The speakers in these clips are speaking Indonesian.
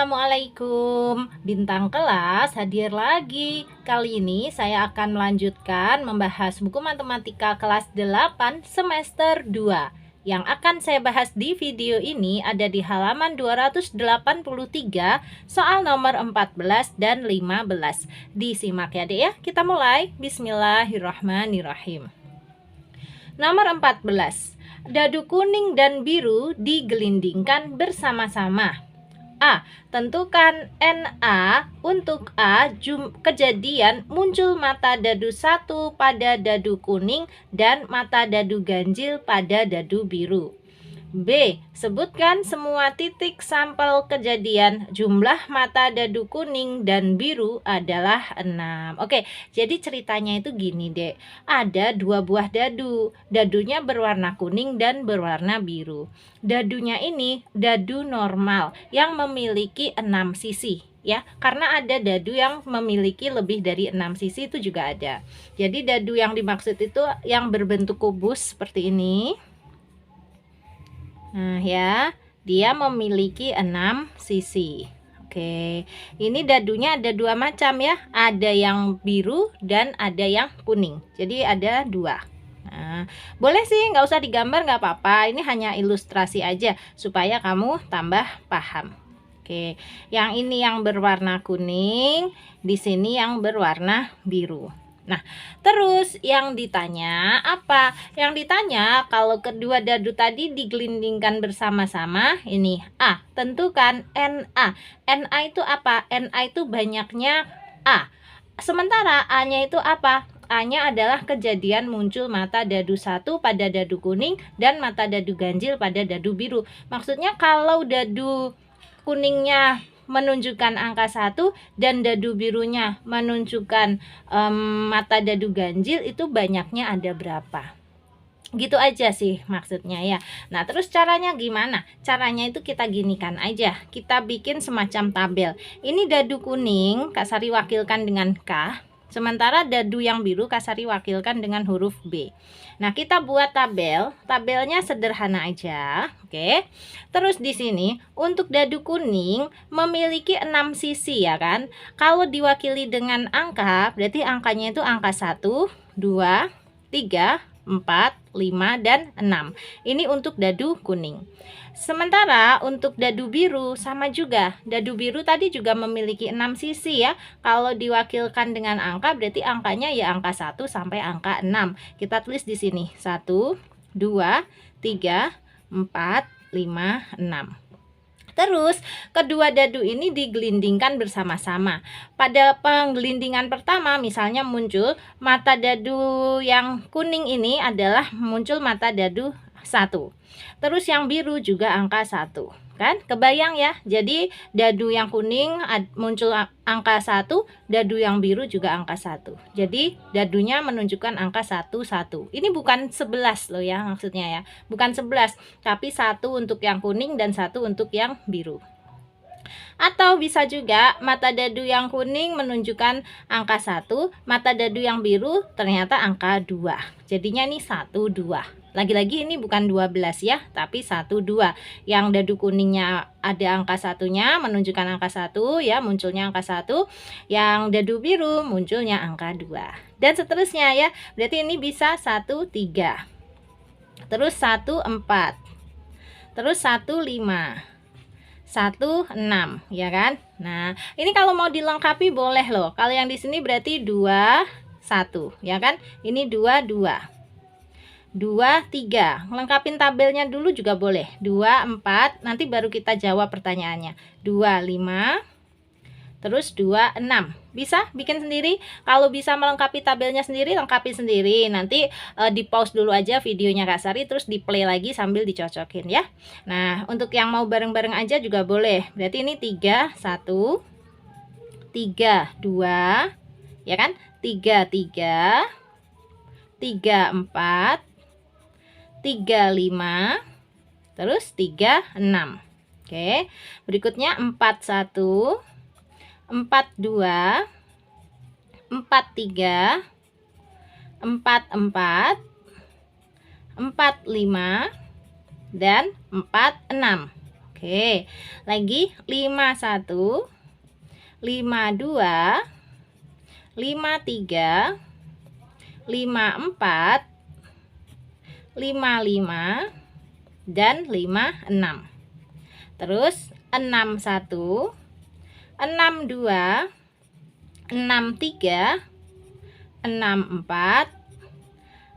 Assalamualaikum, bintang kelas hadir lagi. Kali ini saya akan melanjutkan membahas buku matematika kelas 8 semester 2. Yang akan saya bahas di video ini ada di halaman 283, soal nomor 14 dan 15. Disimak ya Dek ya, kita mulai. Bismillahirrahmanirrahim. Nomor 14. Dadu kuning dan biru digelindingkan bersama-sama. A. Tentukan NA. Untuk A, kejadian muncul mata dadu 1 pada dadu kuning dan mata dadu ganjil pada dadu biru. B. Sebutkan semua titik sampel kejadian. Jumlah mata dadu kuning dan biru adalah 6. Oke, jadi ceritanya itu gini Dek. Ada 2 buah dadu. Dadunya berwarna kuning dan berwarna biru. Dadunya ini dadu normal yang memiliki 6 sisi. Ya, karena ada dadu yang memiliki lebih dari 6 sisi itu juga ada. Jadi dadu yang dimaksud itu yang berbentuk kubus seperti ini. Nah ya, dia memiliki 6 sisi. Oke, ini dadunya ada 2 macam ya. Ada yang biru dan ada yang kuning. Jadi ada 2. Nah, boleh sih nggak usah digambar nggak apa-apa. Ini hanya ilustrasi aja supaya kamu tambah paham. Oke, yang ini yang berwarna kuning, di sini yang berwarna biru. Nah, terus yang ditanya apa? Yang ditanya kalau kedua dadu tadi digelindingkan bersama-sama, ini A. Tentukan NA. NA itu apa? NA itu banyaknya A. Sementara A-nya itu apa? A-nya adalah kejadian muncul mata dadu 1 pada dadu kuning dan mata dadu ganjil pada dadu biru. Maksudnya kalau dadu kuningnya menunjukkan angka 1 dan dadu birunya menunjukkan mata dadu ganjil, itu banyaknya ada berapa. Gitu aja sih maksudnya ya. Nah, terus caranya gimana? Caranya itu kita ginikan aja. Kita bikin semacam tabel. Ini dadu kuning Kak Sari wakilkan dengan K. Sementara dadu yang biru Kak Sari wakilkan dengan huruf B. Nah, kita buat tabel. Tabelnya sederhana aja. Oke. Terus di sini untuk dadu kuning memiliki 6 sisi ya kan. Kalau diwakili dengan angka, berarti angkanya itu angka 1, 2, 3, 4, 5, dan 6. Ini untuk dadu kuning. Sementara untuk dadu biru sama juga. Dadu biru tadi juga memiliki 6 sisi ya. Kalau diwakilkan dengan angka berarti angkanya ya angka 1 sampai angka 6. Kita tulis di sini 1, 2, 3, 4, 5, 6. Terus kedua dadu ini digelindingkan bersama-sama. Pada penggelindingan pertama misalnya muncul mata dadu yang kuning ini adalah muncul mata dadu 1. Terus yang biru juga angka 1. Kan? Kebayang ya? Jadi dadu yang kuning muncul angka 1, dadu yang biru juga angka 1. Jadi dadunya menunjukkan angka 1, 1. Ini bukan 11 loh ya maksudnya ya. Bukan 11, tapi 1 untuk yang kuning dan 1 untuk yang biru. Atau bisa juga mata dadu yang kuning menunjukkan angka 1, mata dadu yang biru ternyata angka 2. Jadinya ini 1, 2. Lagi-lagi ini bukan 12 ya, tapi 1, 2. Yang dadu kuningnya ada angka 1-nya menunjukkan angka 1 ya, munculnya angka 1. Yang dadu biru munculnya angka 2. Dan seterusnya ya. Berarti ini bisa 1, 3. Terus 1, 4. Terus 1, 5. 1, 6 ya kan. Nah, ini kalau mau dilengkapi boleh loh. Kalau yang di sini berarti 2, 1 ya kan. Ini 2, 2. 2, 3. Lengkapin tabelnya dulu juga boleh. 2, 4. Nanti baru kita jawab pertanyaannya. 2, 5. Terus 2, 6. Bisa bikin sendiri. Kalau bisa melengkapi tabelnya sendiri, lengkapi sendiri. Nanti di pause dulu aja videonya Kak Sari, terus di play lagi sambil dicocokin ya. Nah, untuk yang mau bareng-bareng aja juga boleh. Berarti ini 3, 1. 3, 2. Ya kan? 3, 3. 3, 4. 3, 5. Terus 3, 6. Oke. Berikutnya 4, 1. 4, 2. 4, 3. 4, 4. 4, 5. Dan 4, 6. Oke. Oke, lagi 51, 52, 53, 54, 55, dan 56. Terus 61, 62, 63, 64,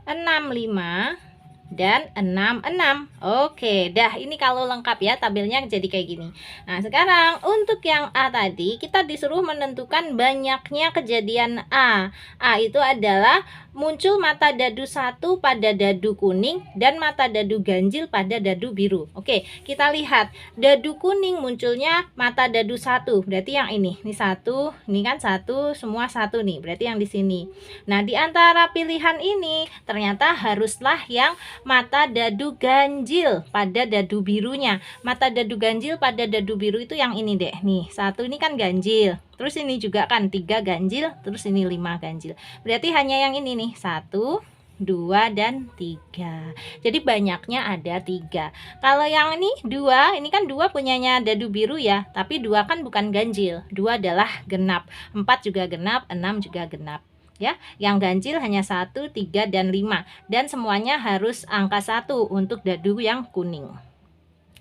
65, dan 66. Oke, dah ini kalau lengkap ya, tabelnya jadi kayak gini. Nah, sekarang untuk yang A tadi kita disuruh menentukan banyaknya kejadian A. A itu adalah muncul mata dadu satu pada dadu kuning dan mata dadu ganjil pada dadu biru. Oke, kita lihat dadu kuning munculnya mata dadu satu, berarti yang ini satu, ini kan satu, semua satu nih, berarti yang di sini. Nah, di antara pilihan ini ternyata haruslah yang mata dadu ganjil pada dadu birunya. Mata dadu ganjil pada dadu biru itu yang ini deh. Nih, satu ini kan ganjil. Terus ini juga kan 3 ganjil, terus ini 5 ganjil. Berarti hanya yang ini nih, 1, 2, dan 3. Jadi banyaknya ada 3. Kalau yang ini 2, ini kan 2 punyanya dadu biru ya, tapi 2 kan bukan ganjil. 2 adalah genap. 4 juga genap, 6 juga genap. Ya, yang ganjil hanya 1, 3, dan 5, dan semuanya harus angka 1 untuk dadu yang kuning.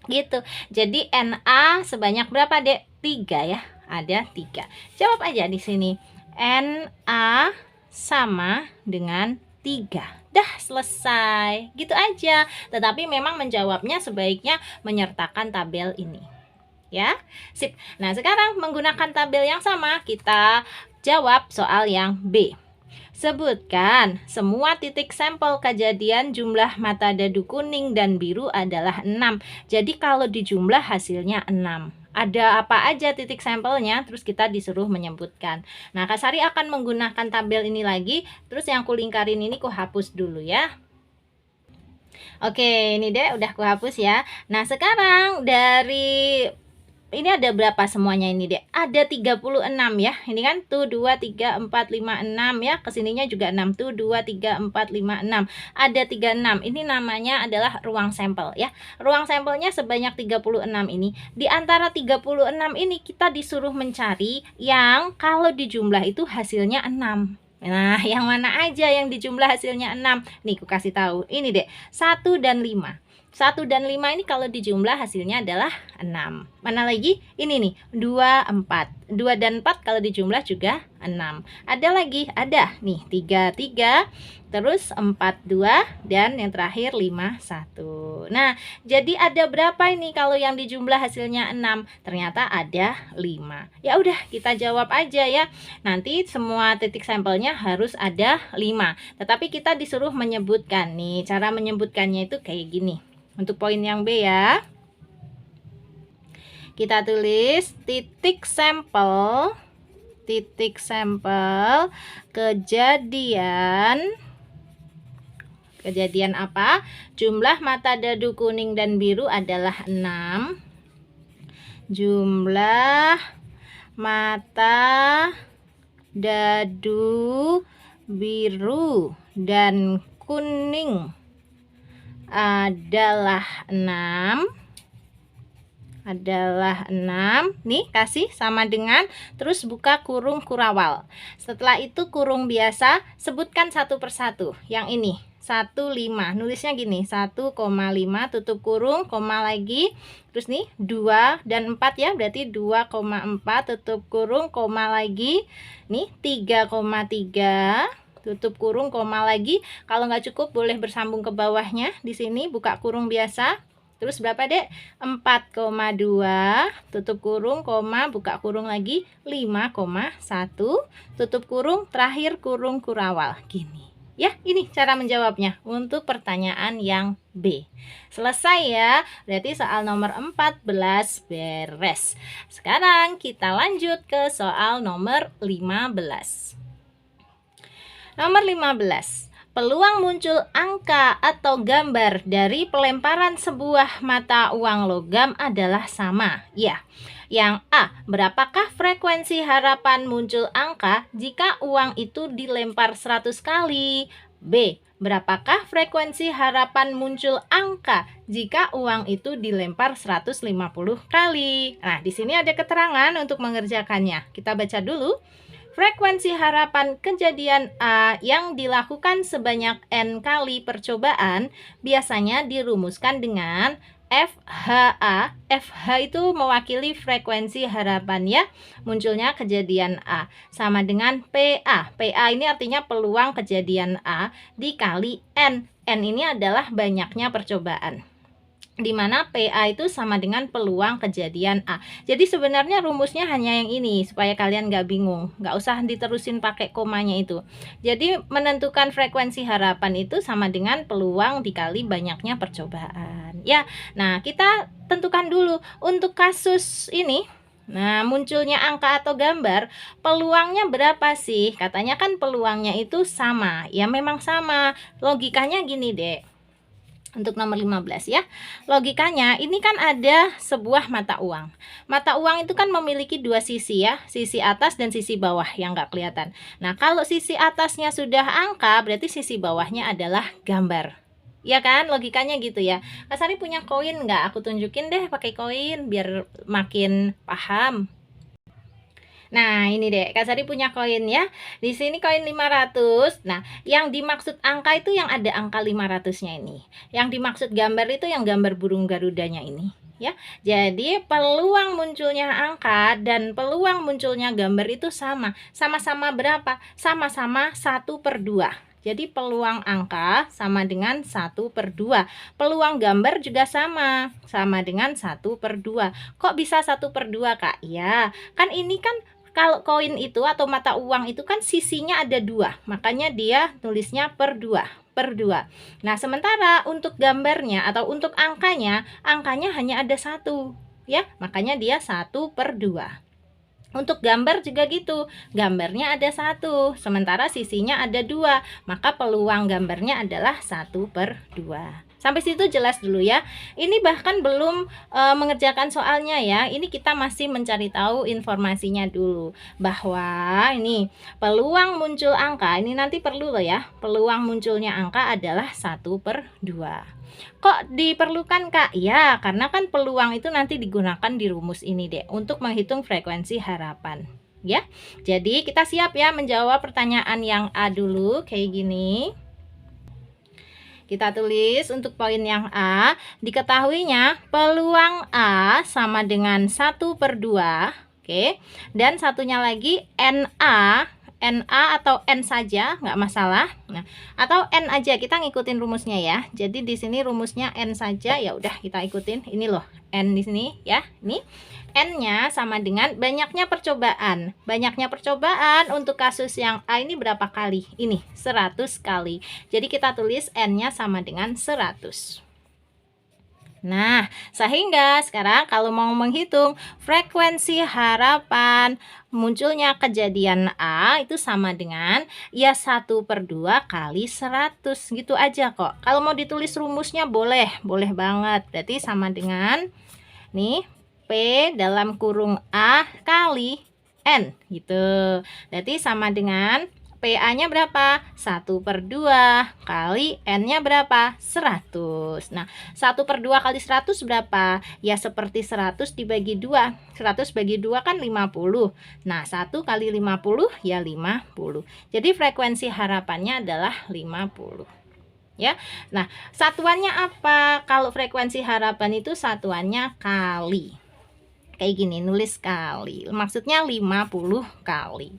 Gitu. Jadi NA sebanyak berapa, Dek? 3 ya. Ada 3. Jawab aja di sini. NA sama dengan 3. Dah selesai. Gitu aja. Tetapi memang menjawabnya sebaiknya menyertakan tabel ini. Ya. Sip. Nah, sekarang menggunakan tabel yang sama kita jawab soal yang B. Sebutkan semua titik sampel kejadian jumlah mata dadu kuning dan biru adalah 6. Jadi kalau dijumlah hasilnya 6. Ada apa aja titik sampelnya, terus kita disuruh menyebutkan. Nah, Kak Sari akan menggunakan tabel ini lagi, terus yang kulingkarin ini ku hapus dulu ya. Oke, ini deh udah ku hapus ya. Nah, sekarang dari ini ada berapa semuanya ini, Dek? Ada 36 ya. Ini kan tuh 2, 3, 4, 5, 6 ya. Kesininya juga 6 tuh 2, 3, 4, 5, 6. Ada 36. Ini namanya adalah ruang sampel ya. Ruang sampelnya sebanyak 36 ini. Di antara 36 ini kita disuruh mencari yang kalau dijumlah itu hasilnya 6. Nah, yang mana aja yang dijumlah hasilnya 6? Nih, aku kasih tahu. Ini, Dek. 1 dan 5. 1 dan 5 ini kalau dijumlah hasilnya adalah 6. Mana lagi? Ini nih, 2, 4. 2 dan 4 kalau dijumlah juga 6. Ada lagi? Ada. Nih, 3, 3. Terus 4, 2. Dan yang terakhir 5, 1. Nah, jadi ada berapa ini kalau yang dijumlah hasilnya 6? Ternyata ada 5. Ya udah, kita jawab aja ya. Nanti semua titik sampelnya harus ada 5. Tetapi kita disuruh menyebutkan. Nih, cara menyebutkannya itu kayak gini. Untuk poin yang B ya, kita tulis titik sampel kejadian apa? Jumlah mata dadu kuning dan biru adalah 6. Jumlah mata dadu biru dan kuning adalah 6. Nih, kasih sama dengan, terus buka kurung kurawal. Setelah itu kurung biasa, sebutkan satu persatu. Yang ini 1,5, nulisnya gini, 1,5 tutup kurung, koma lagi, terus nih 2 dan 4 ya, berarti 2,4 tutup kurung, koma lagi, nih 3,3 tutup kurung, koma lagi. Kalau nggak cukup boleh bersambung ke bawahnya. Di sini buka kurung biasa. Terus berapa, Dek? 4,2 tutup kurung, koma, buka kurung lagi, 5,1 tutup kurung, terakhir kurung kurawal. Gini. Ya, ini cara menjawabnya untuk pertanyaan yang B. Selesai ya. Berarti soal nomor 14 beres. Sekarang kita lanjut ke soal nomor 15. Nomor 15. Peluang muncul angka atau gambar dari pelemparan sebuah mata uang logam adalah sama. Ya. Yang A, berapakah frekuensi harapan muncul angka jika uang itu dilempar 100 kali? B, Berapakah frekuensi harapan muncul angka jika uang itu dilempar 150 kali? Nah, di sini ada keterangan untuk mengerjakannya. Kita baca dulu. Frekuensi harapan kejadian A yang dilakukan sebanyak N kali percobaan biasanya dirumuskan dengan FHA. FH itu mewakili frekuensi harapan ya, munculnya kejadian A, sama dengan PA. PA ini artinya peluang kejadian A dikali N. N ini adalah banyaknya percobaan, di mana PA itu sama dengan peluang kejadian A. Jadi sebenarnya rumusnya hanya yang ini, supaya kalian nggak bingung, nggak usah diterusin pakai komanya itu. Jadi menentukan frekuensi harapan itu sama dengan peluang dikali banyaknya percobaan ya. Nah, kita tentukan dulu untuk kasus ini. Nah, munculnya angka atau gambar, peluangnya berapa sih? Katanya kan peluangnya itu sama. Ya memang sama. Logikanya gini deh. Untuk nomor 15 ya. Logikanya ini kan ada sebuah mata uang. Mata uang itu kan memiliki dua sisi ya, sisi atas dan sisi bawah yang nggak kelihatan. Nah, kalau sisi atasnya sudah angka, berarti sisi bawahnya adalah gambar. Ya kan, logikanya gitu ya. Kak Sari punya koin nggak? Aku tunjukin deh pakai koin biar makin paham. Nah, ini deh, Kak Sari punya koin ya. Di sini koin 500. Nah, yang dimaksud angka itu yang ada angka 500-nya ini. Yang dimaksud gambar itu yang gambar burung garudanya ini, ya. Jadi, peluang munculnya angka dan peluang munculnya gambar itu sama. Sama-sama berapa? Sama-sama 1/2. Jadi peluang angka sama dengan 1/2. Peluang gambar juga sama dengan 1/2. Kok bisa 1/2, Kak? Ya, kan ini kan kalau koin itu atau mata uang itu kan sisinya ada dua, makanya dia tulisnya per 2. Nah, sementara untuk gambarnya atau untuk angkanya hanya ada satu, ya, makanya dia 1/2. Untuk gambar juga gitu, gambarnya ada satu, sementara sisinya ada dua, maka peluang gambarnya adalah 1/2. Sampai situ jelas dulu ya. Ini bahkan belum mengerjakan soalnya ya. Ini kita masih mencari tahu informasinya dulu. Bahwa ini peluang muncul angka, ini nanti perlu loh ya. Peluang munculnya angka adalah 1/2. Kok diperlukan, Kak? Ya, karena kan peluang itu nanti digunakan di rumus ini deh untuk menghitung frekuensi harapan. Ya, jadi kita siap ya menjawab pertanyaan yang A dulu kayak gini. Kita tulis untuk poin yang A, diketahuinya peluang A sama dengan 1/2, oke. Dan satunya lagi NA atau N saja, nggak masalah. Nah, atau N aja, kita ngikutin rumusnya ya. Jadi di sini rumusnya N saja, ya udah kita ikutin. Ini loh, N di sini ya. Ini N-nya sama dengan banyaknya percobaan. Banyaknya percobaan untuk kasus yang A ini berapa kali? Ini 100 kali. Jadi kita tulis N-nya sama dengan 100. Nah, sehingga sekarang kalau mau menghitung frekuensi harapan munculnya kejadian A itu sama dengan ya 1/2 kali 100, gitu aja kok. Kalau mau ditulis rumusnya boleh banget. Berarti sama dengan nih P dalam kurung A kali N gitu. Berarti sama dengan PA-nya berapa? 1/2 kali N-nya berapa? 100. Nah, 1/2 kali 100 berapa? Ya seperti 100 dibagi 2. 100 bagi 2 kan 50. Nah, 1 kali 50 ya 50. Jadi frekuensi harapannya adalah 50. Ya. Nah, satuannya apa? Kalau frekuensi harapan itu satuannya kali. Kayak gini, nulis kali. Maksudnya 50 kali.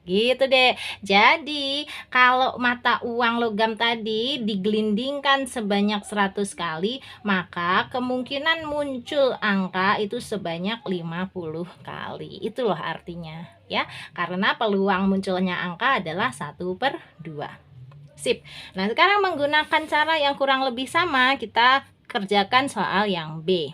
Gitu deh. Jadi, kalau mata uang logam tadi digelindingkan sebanyak 100 kali, maka kemungkinan muncul angka itu sebanyak 50 kali. Itu loh artinya, ya. Karena peluang munculnya angka adalah 1/2. Sip. Nah, sekarang menggunakan cara yang kurang lebih sama, kita kerjakan soal yang B.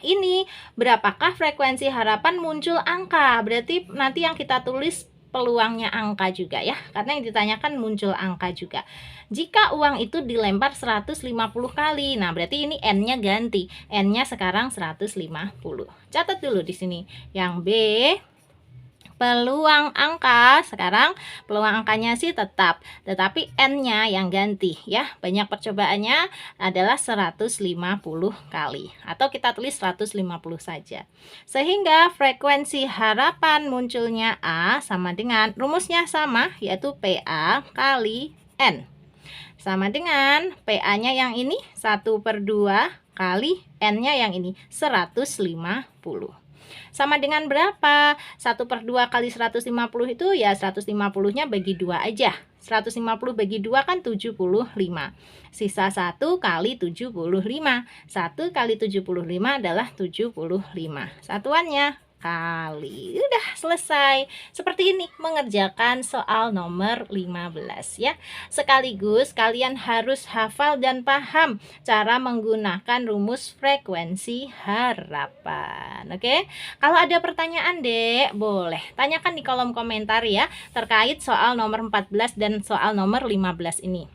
Ini berapakah frekuensi harapan muncul angka? Berarti nanti yang kita tulis peluangnya angka juga ya, karena yang ditanyakan muncul angka juga. Jika uang itu dilempar 150 kali, nah berarti ini N-nya ganti. N-nya sekarang 150. Catat dulu di sini. Yang B, peluang angka. Sekarang peluang angkanya sih tetap, tetapi N-nya yang ganti ya. Banyak percobaannya adalah 150 kali, atau kita tulis 150 saja. Sehingga frekuensi harapan munculnya A sama dengan rumusnya sama, yaitu PA kali N. Sama dengan PA-nya yang ini 1/2 kali N-nya yang ini 150. Sama dengan berapa? 1/2 kali 150 itu ya 150-nya bagi 2 aja. 150 bagi 2 kan 75. Sisa 1 kali 75. 1 kali 75 adalah 75. Satuannya kali. Udah selesai. Seperti ini mengerjakan soal nomor 15 ya. Sekaligus kalian harus hafal dan paham cara menggunakan rumus frekuensi harapan. Oke? Kalau ada pertanyaan, Dek, boleh tanyakan di kolom komentar ya terkait soal nomor 14 dan soal nomor 15 ini.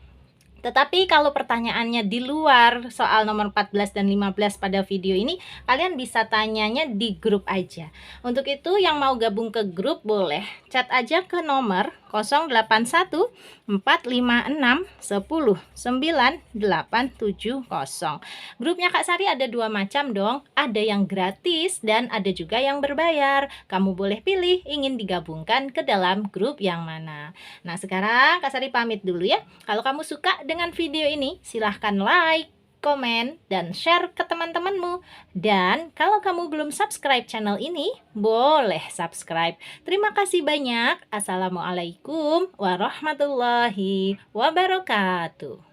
Tetapi kalau pertanyaannya di luar soal nomor 14 dan 15 pada video ini, kalian bisa tanyanya di grup aja. Untuk itu yang mau gabung ke grup boleh chat aja ke nomor 081 456 10 9870. Grupnya Kak Sari ada 2 macam dong. Ada yang gratis dan ada juga yang berbayar. Kamu boleh pilih ingin digabungkan ke dalam grup yang mana. Nah, sekarang Kak Sari pamit dulu ya. Kalau kamu suka dengan video ini, silahkan like, komen, dan share ke teman-temanmu. Dan kalau kamu belum subscribe channel ini, boleh subscribe. Terima kasih banyak. Assalamualaikum warahmatullahi wabarakatuh.